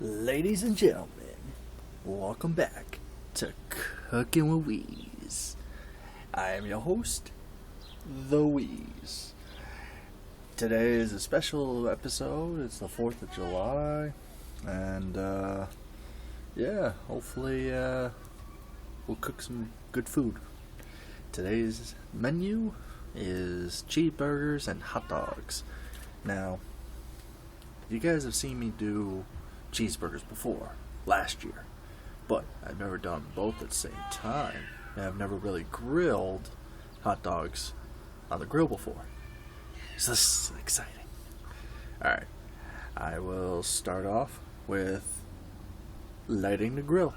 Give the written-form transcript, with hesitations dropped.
Ladies and gentlemen, welcome back to Cooking with Wheeze. I am your host, The Wheeze. Today is a special episode. It's the 4th of July, and hopefully we'll cook some good food. Today's menu is cheeseburgers and hot dogs. Now, you guys have seen me do cheeseburgers before, last year, but I've never done both at the same time, and I've never really grilled hot dogs on the grill before. So this is exciting. Alright, I will start off with lighting the grill.